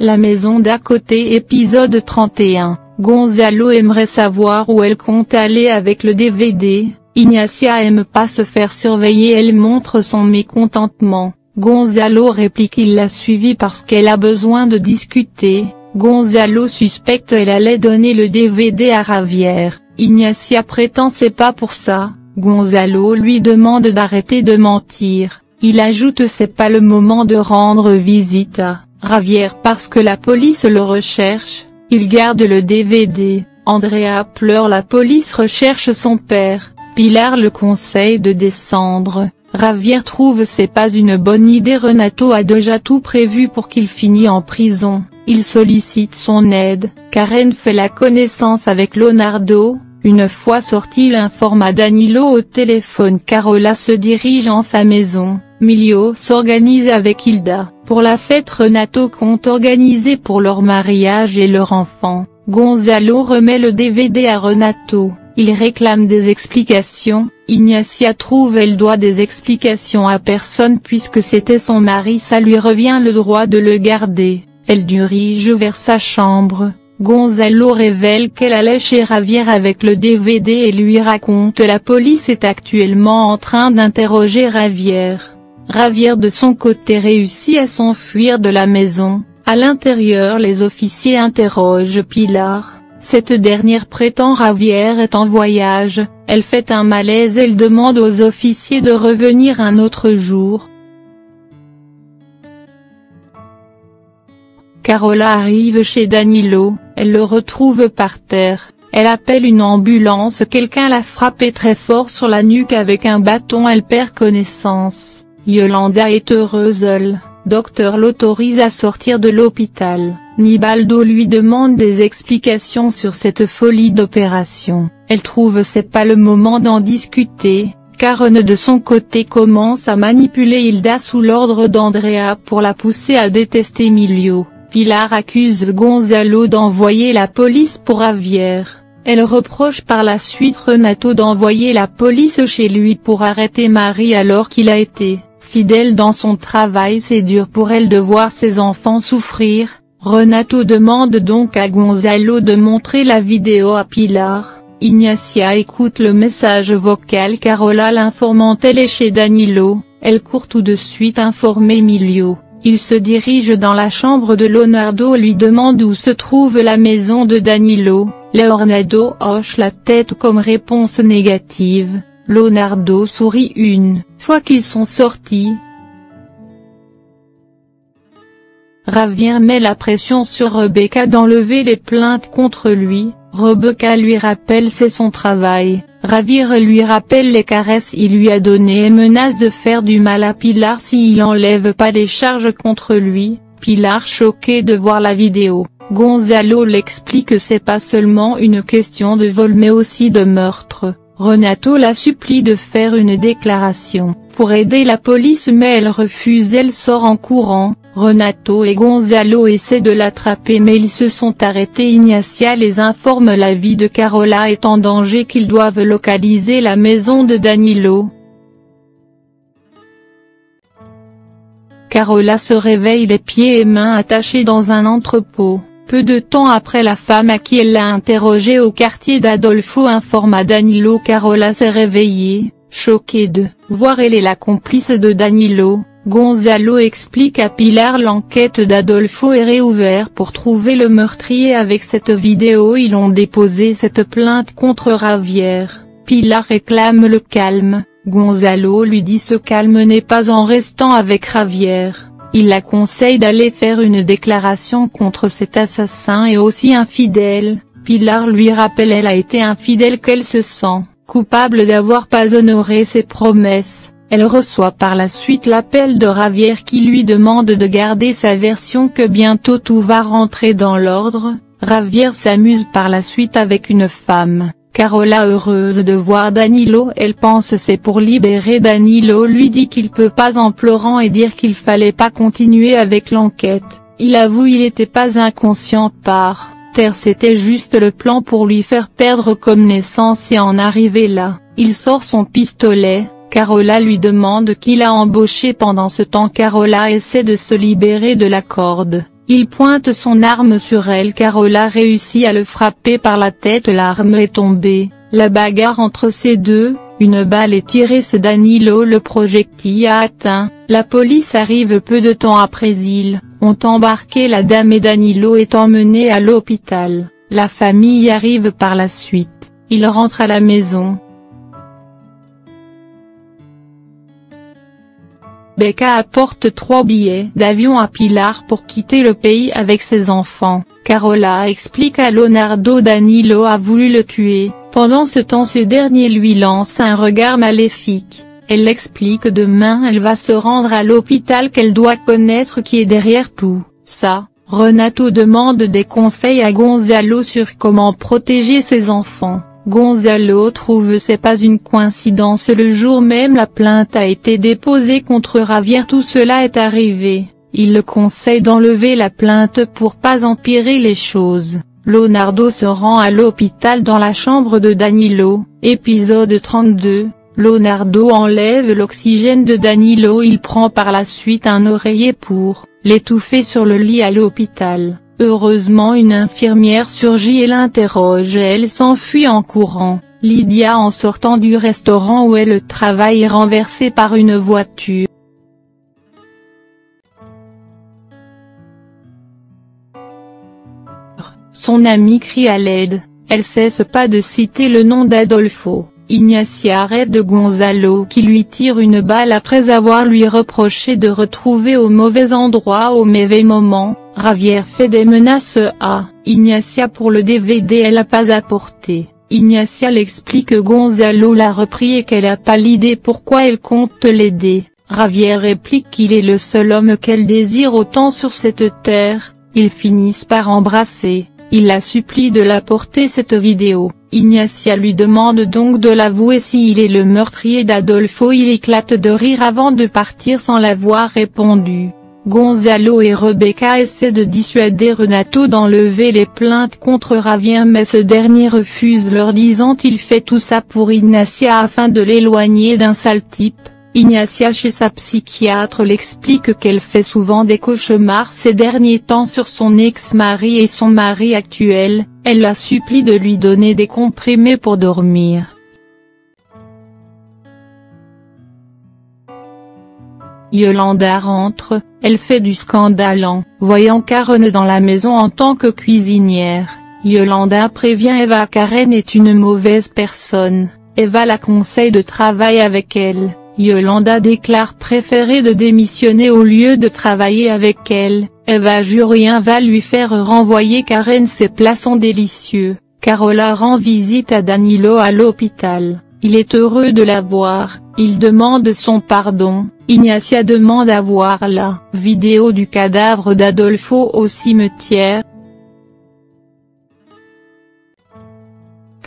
La maison d'à côté épisode 31, Gonzalo aimerait savoir où elle compte aller avec le DVD, Ignacia aime pas se faire surveiller, elle montre son mécontentement, Gonzalo réplique il l'a suivie parce qu'elle a besoin de discuter, Gonzalo suspecte elle allait donner le DVD à Javier, Ignacia prétend c'est pas pour ça, Gonzalo lui demande d'arrêter de mentir, il ajoute c'est pas le moment de rendre visite à Javier parce que la police le recherche, il garde le DVD, Andrea pleure, la police recherche son père, Pilar le conseille de descendre, Javier trouve c'est pas une bonne idée, Renato a déjà tout prévu pour qu'il finisse en prison, il sollicite son aide, Karen fait la connaissance avec Leonardo, une fois sorti il informe à Danilo au téléphone, Carola se dirige en sa maison. Milio s'organise avec Hilda, pour la fête Renato compte organiser pour leur mariage et leur enfant, Gonzalo remet le DVD à Renato, il réclame des explications, Ignacia trouve elle doit des explications à personne puisque c'était son mari, ça lui revient le droit de le garder, elle dirige vers sa chambre, Gonzalo révèle qu'elle allait chez Javier avec le DVD et lui raconte la police est actuellement en train d'interroger Javier. Javier de son côté réussit à s'enfuir de la maison, à l'intérieur les officiers interrogent Pilar, cette dernière prétend Javier est en voyage, elle fait un malaise, elle demande aux officiers de revenir un autre jour. Carola arrive chez Danilo, elle le retrouve par terre, elle appelle une ambulance, quelqu'un l'a frappé très fort sur la nuque avec un bâton, elle perd connaissance. Yolanda est heureuse, le docteur l'autorise à sortir de l'hôpital, Nibaldo lui demande des explications sur cette folie d'opération, elle trouve c'est pas le moment d'en discuter, Karen de son côté commence à manipuler Hilda sous l'ordre d'Andrea pour la pousser à détester Emilio, Pilar accuse Gonzalo d'envoyer la police pour Javier, elle reproche par la suite Renato d'envoyer la police chez lui pour arrêter Marie alors qu'il a été fidèle dans son travail, c'est dur pour elle de voir ses enfants souffrir, Renato demande donc à Gonzalo de montrer la vidéo à Pilar, Ignacia écoute le message vocal, Carola l'informant elle est chez Danilo, elle court tout de suite informer Emilio, il se dirige dans la chambre de Leonardo lui demande où se trouve la maison de Danilo, Leonardo hoche la tête comme réponse négative. Leonardo sourit une fois qu'ils sont sortis. Javier met la pression sur Rebecca d'enlever les plaintes contre lui, Rebecca lui rappelle c'est son travail, Javier lui rappelle les caresses il lui a données et menace de faire du mal à Pilar s'il enlève pas les charges contre lui, Pilar choquée de voir la vidéo, Gonzalo l'explique que c'est pas seulement une question de vol mais aussi de meurtre. Renato la supplie de faire une déclaration, pour aider la police mais elle refuse, elle sort en courant, Renato et Gonzalo essaient de l'attraper mais ils se sont arrêtés, Ignacia les informe la vie de Carola est en danger, qu'ils doivent localiser la maison de Danilo. Carola se réveille les pieds et mains attachés dans un entrepôt. Peu de temps après, la femme à qui elle l'a interrogée au quartier d'Adolfo informe à Danilo. Carola s'est réveillée, choquée de voir elle est la complice de Danilo. Gonzalo explique à Pilar l'enquête d'Adolfo est réouverte pour trouver le meurtrier. Avec cette vidéo ils ont déposé cette plainte contre Javier. Pilar réclame le calme, Gonzalo lui dit ce calme n'est pas en restant avec Javier. Il la conseille d'aller faire une déclaration contre cet assassin et aussi infidèle. Pilar lui rappelle elle a été infidèle, qu'elle se sent coupable d'avoir pas honoré ses promesses. Elle reçoit par la suite l'appel de Javier qui lui demande de garder sa version, que bientôt tout va rentrer dans l'ordre. Javier s'amuse par la suite avec une femme. Carola heureuse de voir Danilo, elle pense c'est pour libérer Danilo, lui dit qu'il peut pas en pleurant et dire qu'il fallait pas continuer avec l'enquête, il avoue il était pas inconscient par mystère, c'était juste le plan pour lui faire perdre connaissance et en arriver là. Il sort son pistolet, Carola lui demande qui l'a embauché pendant ce temps. Carola essaie de se libérer de la corde, il pointe son arme sur elle. Carola réussit à le frapper par la tête, l'arme est tombée. La bagarre entre ces deux, une balle est tirée, c'est Danilo, le projectile a atteint. La police arrive peu de temps après, ils ont embarqué la dame et Danilo est emmené à l'hôpital. La famille arrive par la suite, il rentre à la maison. Becca apporte 3 billets d'avion à Pilar pour quitter le pays avec ses enfants. Carola explique à Leonardo Danilo a voulu le tuer. Pendant ce temps, ce dernier lui lance un regard maléfique. Elle explique demain elle va se rendre à l'hôpital, qu'elle doit connaître qui est derrière tout ça. Renato demande des conseils à Gonzalo sur comment protéger ses enfants. Gonzalo trouve c'est pas une coïncidence, le jour même la plainte a été déposée contre Javier, tout cela est arrivé. Il le conseille d'enlever la plainte pour pas empirer les choses. Leonardo se rend à l'hôpital dans la chambre de Danilo. Épisode 32, Leonardo enlève l'oxygène de Danilo, il prend par la suite un oreiller pour l'étouffer sur le lit à l'hôpital. Heureusement une infirmière surgit et l'interroge, elle s'enfuit en courant. Lydia, en sortant du restaurant où elle travaille, est renversée par une voiture. Son amie crie à l'aide, elle cesse pas de citer le nom d'Adolfo. Ignacia arrête de Gonzalo qui lui tire une balle après avoir lui reproché de retrouver au mauvais endroit au mauvais moment. Javier fait des menaces à Ignacia pour le DVD, elle a pas apporté. Ignacia l'explique que Gonzalo l'a repris et qu'elle a pas l'idée pourquoi elle compte l'aider. Javier réplique qu'il est le seul homme qu'elle désire autant sur cette terre. Ils finissent par embrasser, il la supplie de l'apporter cette vidéo. Ignacia lui demande donc de l'avouer s'il est le meurtrier d'Adolfo, il éclate de rire avant de partir sans l'avoir répondu. Gonzalo et Rebecca essaient de dissuader Renato d'enlever les plaintes contre Javier, mais ce dernier refuse, leur disant qu'il fait tout ça pour Ignacia afin de l'éloigner d'un sale type. Ignacia, chez sa psychiatre, l'explique qu'elle fait souvent des cauchemars ces derniers temps sur son ex-mari et son mari actuel, elle la supplie de lui donner des comprimés pour dormir. Yolanda rentre, elle fait du scandale en voyant Karen dans la maison en tant que cuisinière. Yolanda prévient Eva, Karen est une mauvaise personne, Eva la conseille de travailler avec elle. Yolanda déclare préférer de démissionner au lieu de travailler avec elle. Eva jure rien va lui faire renvoyer Karen, ses plats sont délicieux. Carola rend visite à Danilo à l'hôpital, il est heureux de la voir, il demande son pardon. Ignacia demande à voir la vidéo du cadavre d'Adolfo au cimetière.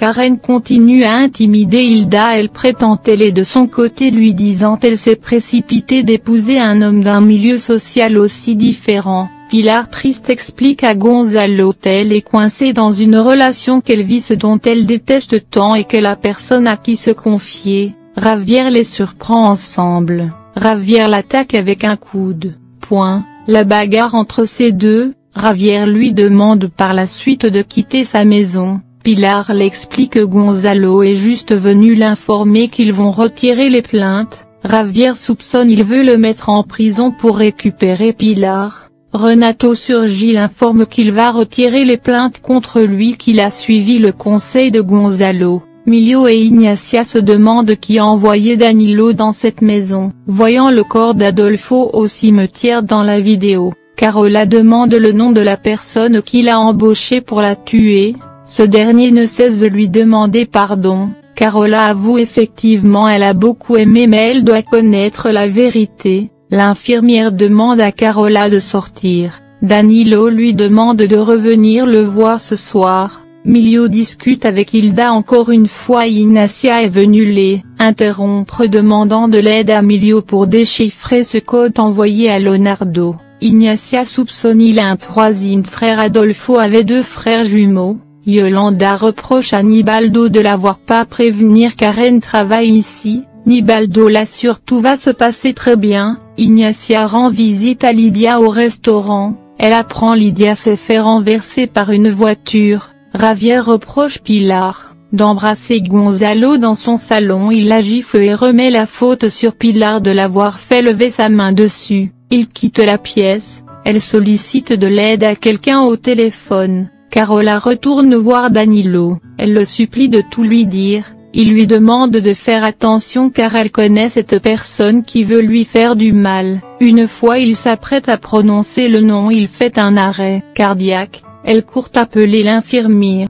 Karen continue à intimider Hilda, elle prétend elle est de son côté, lui disant elle s'est précipitée d'épouser un homme d'un milieu social aussi différent. Pilar, triste, explique à Gonzalo qu'elle est coincée dans une relation qu'elle vit, ce dont elle déteste tant et qu'elle a personne à qui se confier. Javier les surprend ensemble, Javier l'attaque avec un coup de poing, la bagarre entre ces deux, Javier lui demande par la suite de quitter sa maison. Pilar l'explique que Gonzalo est juste venu l'informer qu'ils vont retirer les plaintes. Javier soupçonne, il veut le mettre en prison pour récupérer Pilar. Renato surgit, l'informe qu'il va retirer les plaintes contre lui, qu'il a suivi le conseil de Gonzalo. Milio et Ignacia se demandent qui a envoyé Danilo dans cette maison. Voyant le corps d'Adolfo au cimetière dans la vidéo, Carola demande le nom de la personne qui l'a embauché pour la tuer. Ce dernier ne cesse de lui demander pardon. Carola avoue effectivement elle a beaucoup aimé mais elle doit connaître la vérité. L'infirmière demande à Carola de sortir. Danilo lui demande de revenir le voir ce soir. Milio discute avec Hilda encore une fois. Ignacia est venue les interrompre demandant de l'aide à Milio pour déchiffrer ce code envoyé à Leonardo. Ignacia soupçonne un troisième frère. Adolfo avait 2 frères jumeaux. Yolanda reproche à Nibaldo de l'avoir pas prévenir Karen travaille ici. Nibaldo l'assure tout va se passer très bien. Ignacia rend visite à Lydia au restaurant. Elle apprend Lydia s'est fait renverser par une voiture. Javier reproche Pilar d'embrasser Gonzalo dans son salon. Il la gifle et remet la faute sur Pilar de l'avoir fait lever sa main dessus. Il quitte la pièce. Elle sollicite de l'aide à quelqu'un au téléphone. Carola retourne voir Danilo. Elle le supplie de tout lui dire. Il lui demande de faire attention car elle connaît cette personne qui veut lui faire du mal. Une fois il s'apprête à prononcer le nom, il fait un arrêt cardiaque. Elle court appeler l'infirmière.